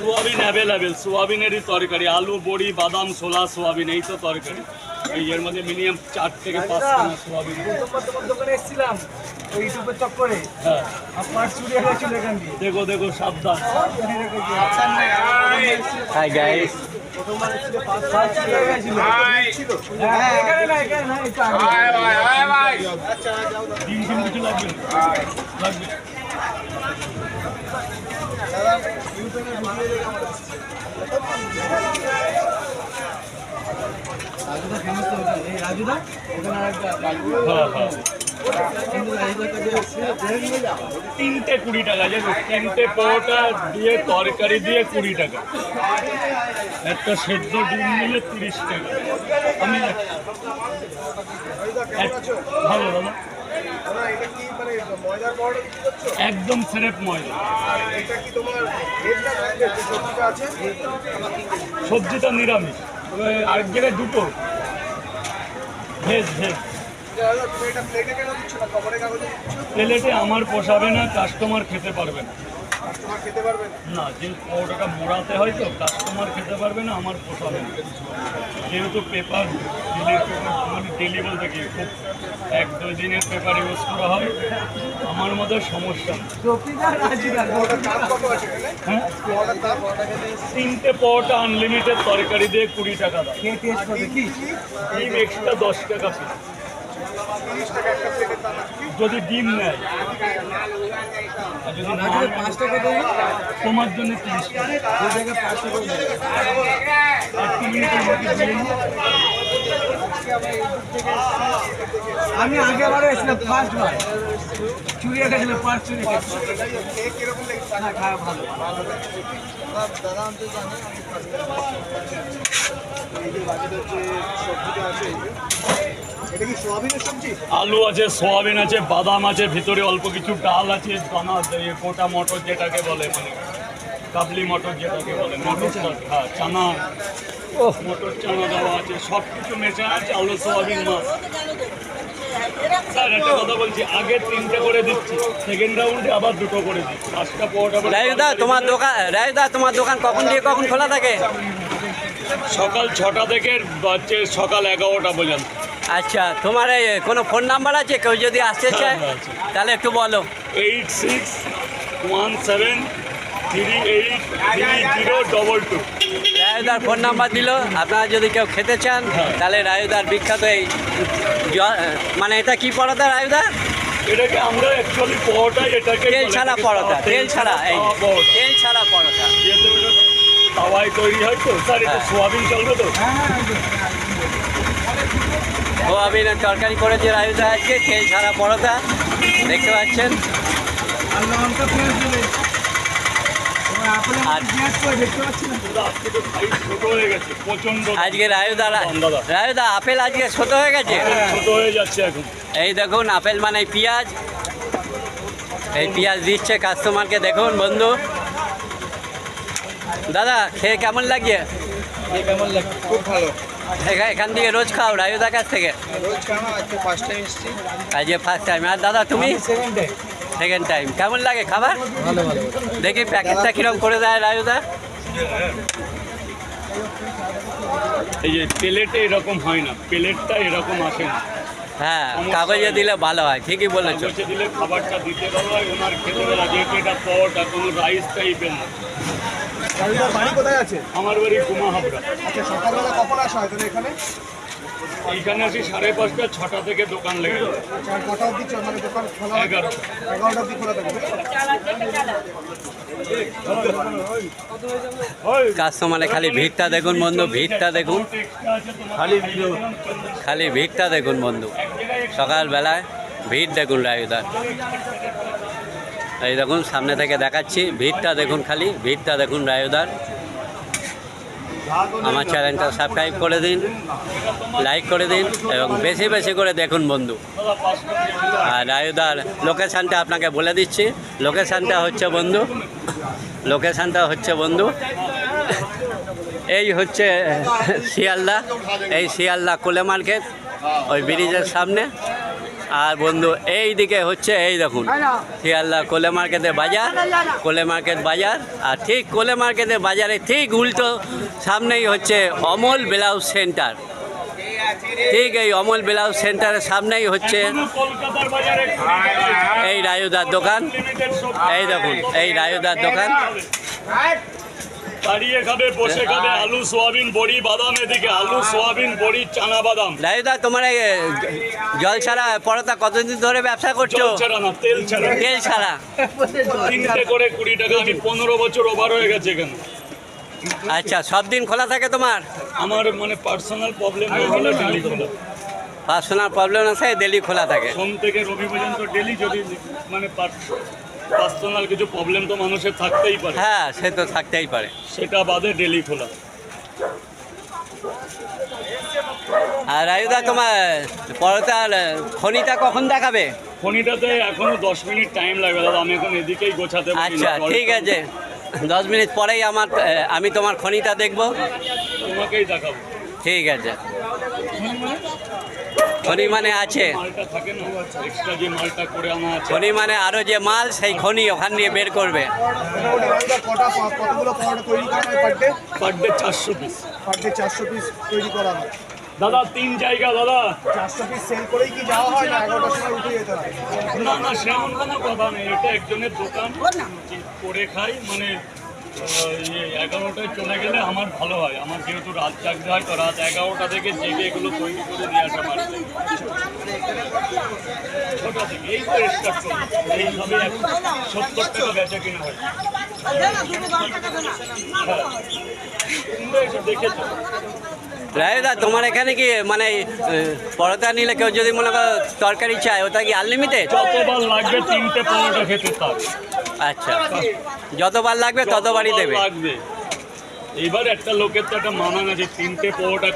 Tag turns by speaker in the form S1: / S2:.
S1: Soybean available, সোয়াবিনেরই তরকারি, আলু বড়ি বাদাম ছোলা সোয়াবিন, এই তো তরকারি। এই এর মধ্যে মিনিমাম 4 থেকে 5 খানা সোয়াবিন।
S2: তোমার দোকানে এসেছিলাম ওই ইউটিউবের চক্করে,
S1: হ্যাঁ
S2: আপনার চুরি হয়েছিল এখান দিয়ে।
S1: দেখো দেখো সাবধান।
S3: হাই গাইস,
S2: প্রথমবার এসেছিল, ফার্স্ট চুরি হয়ে গেছিল। হ্যাঁ, এখানে না, একটু আগে।
S1: ডিম টিম কিছু লাগবে না? লাগবে।
S2: রাজুদা ফেমাস তো ওটা, এই রাজুদা ওখানে আরেকটা
S1: হ্যাঁ হ্যাঁ
S2: কিন্তু রাজুদার কাছে
S1: 3টে 20 টাকা, জানো? 3টে পরোটা দিয়ে তরকারি দিয়ে 20 টাকা, একটা সেদ্ধ ডিম নিলে 30 টাকা। আমি ভালো দাদা,
S2: এটা কি মানে ময়দার পরোটা বিক্রি করছো?
S1: একদম স্রেফ ময়দা।
S2: আর এটা কি তোমার ভেজটা থাকবে, যে সবজিটা আছে?
S1: সবজিটা নিরামিষ, আর জায়গায় দুটো ভেজ ভেজ।
S2: দাদা তুমি এটা প্লেটে কেন দিচ্ছ না, খবরের কাগজে দিচ্ছ?
S1: প্লেটে আমার পোষাবে না, কাস্টমার খেতে পারবে না।
S2: কাস্টমার খেতে পারবে না?
S1: না, যে পরোটাটা মোড়াতে হয় তো, কাস্টমার খেতে পারবে না, আমার পোষাবে না। যেহেতু পেপার মানে ডেলি বলতে কি খুব 1-2 দিনের পেপার ইউজ করা হয়, আমার মধ্যে সমস্যা নেই।
S2: চকিদার রাজুদা, ওটার দাম কত আছে এখানে?
S1: হ্যাঁ,
S2: ওটার দাম
S1: 3টে পরোটা আনলিমিটেড তরকারি দিয়ে 20 টাকা দাম।
S2: খেয়ে টেস্ট করবে কি?
S1: ডিম এক্সট্রা 10 টাকা পিস
S2: 30 টাকা একটা প্লেটের দাম আছে কি?
S1: যদি ডিম নেয়। আর যদি না
S2: রাজুদা
S1: নেয়,
S2: 5 টাকা দেবে,
S1: তোমার জন্য 30 টাকা।
S2: ওই জায়গায় 5 টাকা দেবে।
S1: একটু মিনিটের মধ্যে দিয়ে নিই।
S2: আমি আগেবারও এসেছিলাম, ফার্স্ট বার চুরি খেয়েছিলাম, ফার্স্ট চুরি খেয়েছি। না, খাওয়া ভালো। দাদা আমি তো জানি, এই যে বাজারে হচ্ছে সবজিটা আছে, এই যে এটা কি সোয়াবিনের সবজি?
S1: আলু আছে, সোয়াবিন আছে, বাদাম আছে, ভিতরে অল্প কিছু ডাল আছে, দানা গোটা মটর যেটাকে বলে, মানে কাবলি মটর যেটাকে বলে, মটরটা, হ্যাঁ চানা, মটর চানা দেওয়া আছে, সব কিছু মেশা আছে, আলু সোয়াবিন মাছ। স্যার একটা কথা বলছি, আগে 3টে করে দিচ্ছি, সেকেন্ড রাউন্ডে আবার 2টো করে দিচ্ছি, 5টা পরোটা করে।
S3: রাজুদা তোমার দোকান কখন দিয়ে কখন খোলা থাকে?
S1: সকাল 6টা থেকে হচ্ছে সকাল 11টা পর্যন্ত।
S3: আচ্ছা, তোমার এই কোনো ফোন নাম্বার আছে? কেউ যদি আসতে চায়
S1: হ্যাঁ, আছে।
S3: তাহলে একটু বলো।
S1: 8617383022।
S3: রাজুদার ফোন নাম্বার দিল, আপনারা যদি কেউ খেতে চান তাহলে রাজুদার বিখ্যাত এই মানে এটা কি পরোটা রাজুদা?
S1: এটাকে আমরা অ্যাকচুয়ালি পরোটা, এটাকে
S3: তেল ছাড়া পরোটা, তেল ছাড়া, এই
S1: পরোটা।
S3: তেল ছাড়া পরোটা।
S1: যেহেতু এটা তাওয়ায় তৈরি হয় তো স্যার, এটা
S3: হ্যাঁ।
S1: সোয়াবিন চলবে তো?
S3: সোয়াবিনের তরকারি করেছে রাজুদা আজকে, তেল ছাড়া পরোটা দেখতে পাচ্ছেন।
S2: আর লঙ্কা পেঁয়াজ দিলে তোমার আপেলের
S3: আর-
S2: মধ্যে পেঁয়াজ করে দেখতে পাচ্ছি না।
S1: কিন্তু আজকে তো সাইজ ছোট হয়ে গেছে প্রচন্ড,
S3: আজকে
S1: দাদা।
S3: রাজুদা আপেল আজকে ছোট হয়ে গেছে।
S1: ছোট হয়ে যাচ্ছে এখন।
S3: এই দেখুন আপেল মানে পেঁয়াজ, এই পেঁয়াজ দিচ্ছে কাস্টমারকে, দেখুন বন্ধু। দাদা খেয়ে কেমন লাগছে?
S2: কেমন লাগে? খুব ভালো।
S3: এখান থেকে রোজ খাও রাজুদার কাছ থেকে?
S2: রোজ খাওয়া, আজকে ফার্স্ট টাইম এসেছি।
S3: আজকে ফার্স্ট টাইম। আর দাদা তুমি?
S2: সেকেন্ডে
S3: সেকেন্ড টাইম। কেমন লাগে খাবার?
S2: ভালো ভালো।
S3: দেখি প্যাকেটটা কিরকম করে দেয় রাজুদা।
S1: এই যে প্লেটে এরকম হয় না, প্লেটটা এরকম আসে না।
S3: হ্যাঁ, কাগজে দিলে ভালো হয়, ঠিকই বলেছো।
S1: কাগজে দিলে খাবারটা দিতে ভালো হয়, ওনার খেতে ভালো, যেহেতু এটা পরোটা কোনো রাইস টাইপের না।
S2: রাজুদার বাড়ি কোথায় আছে?
S1: আমার বাড়ি গুমা হাবড়া।
S2: আচ্ছা, সকালবেলা কখন আসা হয় তাহলে এখানে?
S1: এইখানে আসি 5:30, 6টা থেকে দোকান লেগে যায়।
S2: আচ্ছা, আর কটা অবধি মানে দোকান খোলা হয়?
S1: 11টা।
S2: 11টা অবধি খোলা থাকে।
S3: কাস্টমারে খালি ভিড়টা দেখুন বন্ধু, ভিড়টা দেখুন, খালি ভিড়টা দেখুন বন্ধু। সকালবেলায় ভিড় দেখুন রাজুদার। এই দেখুন সামনে থেকে দেখাচ্ছি, ভিড়টা দেখুন, খালি ভিড়টা দেখুন রাজুদার। আমার চ্যানেলটা সাবস্ক্রাইব করে দিন, লাইক করে দিন এবং বেশি বেশি করে দেখুন বন্ধু। আর রাজুদার লোকেশানটা আপনাকে বলে দিচ্ছি। লোকেশানটা হচ্ছে বন্ধু এই হচ্ছে শিয়ালদা, এই শিয়ালদা কোলে মার্কেট, ওই ব্রিজের সামনে। আর বন্ধু এই দিকে হচ্ছে এই দেখুন শিয়ালদা কোলে মার্কেটের বাজার, কোলে মার্কেট বাজার। আর ঠিক কোলে মার্কেটের বাজারে ঠিক উল্টো সামনেই হচ্ছে অমল ব্লাউজ সেন্টার। ঠিক এই অমল ব্লাউজ সেন্টারের সামনেই হচ্ছে
S1: এখনো কলকাতার বাজারে
S3: এই রায়ুদার দোকান। এই দেখুন এই রায়ুদার দোকান।
S1: দাঁড়িয়ে খাবে, বসে খাবে, আলু সোয়াবিন বড়ি বাদাম, এদিকে আলু সোয়াবিন বড়ি চানা বাদাম।
S3: রায়ুদা তোমার এই জল ছাড়া পরোটা কতদিন ধরে ব্যবসা করছো?
S1: জল ছাড়া না, তেল ছাড়া।
S3: তেল ছাড়া।
S1: 3টে করে 20 টাকা। আমি 15 বছর ওভার হয়ে গেছে এখানে।
S3: আচ্ছা, সব দিন খোলা থাকে তোমার?
S1: আমার মানে পার্সোনাল প্রবলেম না হলে ডেলি খোলা।
S3: পার্সোনাল প্রবলেম আছে, ডেলি খোলা থাকে।
S1: সোম থেকে রবি পর্যন্ত ডেলি, যদি মানে পার্সোনাল কিছু প্রবলেম তো মানুষের থাকতেই পারে,
S3: হ্যাঁ সে তো থাকতেই পারে।
S1: সেটা বাদে ডেলি খোলা।
S3: আর রায়ুদা তোমার পরোটার খনিটা কখন দেখাবে?
S1: খনিটাতে এখনো 10 মিনিট টাইম লাগবে দাদা, আমি এখন এদিকেই গোছাতে পারি না।
S3: আচ্ছা ঠিক আছে, 10 মিনিট পরেই আমি তোমার খনিটা দেখবো।
S1: তোমাকেই দেখাবো।
S3: ঠিক আছে। খনি মানে আছে,
S1: মালটা থাকে না, এক্সট্রা যে মালটা করে আনা আছে।
S3: খনি মানে আরও যে মাল সেই খনি ওখান দিয়ে বের করবে।
S2: কতগুলো পরোটা তৈরি করা হয় per day?
S1: Per day 400 piece.
S2: Per day 400 piece তৈরি করা হয়।
S1: দাদা 3 জায়গা দাদা।
S2: 400 পিস সেল করেই কি যাওয়া হয় না 11টার সময় উঠে যেতে হয়?
S1: না না, সেমন কোনো কথা নেই, এটা একজনের দোকান, যে করে খাই মানে 11টায় চলে গেলে আমার ভালো হয়। আমার যেহেতু রাত জাগতে হয়, তো রাত 11টা থেকে জেগে এগুলো তৈরি করে নিয়ে আসা বাড়িতে। ছোটা থেকে এই তো স্টার্ট করবো, এইভাবে 70 টাকা বেচা কিনা হয়। হ্যাঁ, তোমরা এসে দেখেছো।
S3: রায়ুদা তোমার এখানে কি মানে পরোটা নিলে কেউ যদি মনে করো তরকারি চায়, ওটা কি আনলিমিটেড?
S1: যতবার লাগবে 3টে পরোটা খেতে তার।
S3: আচ্ছা, যতবার লাগবে ততবারই দেবে।
S1: লাগবে। এবার একটা লোকের তো একটা মানান আছে, 3টে পরোটা